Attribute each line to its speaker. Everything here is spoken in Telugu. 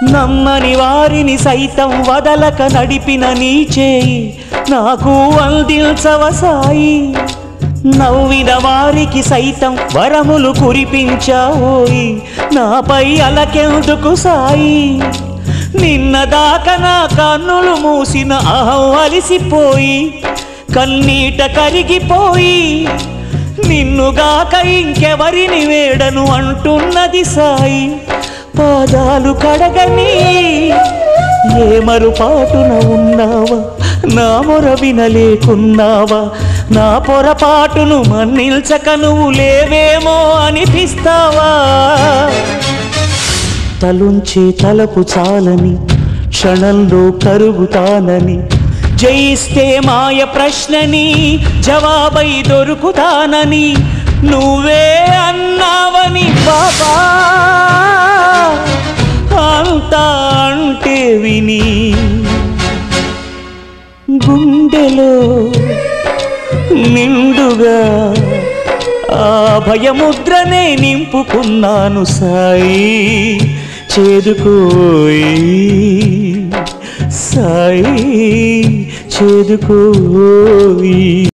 Speaker 1: నమ్మని వారిని సైతం వదలక నడిపిన నీ చేయి నాకు అందించవ సాయి. నవ్విన వారికి సైతం వరములు కురిపించావోయి, నాపై అలకెందుకు సాయి. నిన్నదాకా నా కన్నులు మూసిన అహం అలిసిపోయి కన్నీట కరిగిపోయి, నిన్నుగాక ఇంకెవరిని వేడను అంటున్నది సాయి. పాదాలు కడగని ఏ మరుపాటున ఉన్నావా, నా మొర వినలేకున్నావా, నా పొరపాటును మన్నిల్చక నువ్వు లేవేమో అనిపిస్తావా. తలుంచే తలపు చాలని క్షణంలో కరుగుతానని, జయిస్తే మాయ ప్రశ్నని జవాబై దొరుకుతానని నువ్వే అన్నావని బాబా. అంతా అంటే విని గుండెలో నిండుగా ఆ భయముద్రనే నింపుకున్నాను సాయి. చేదుకోయి సాయి, చేదుకోయి.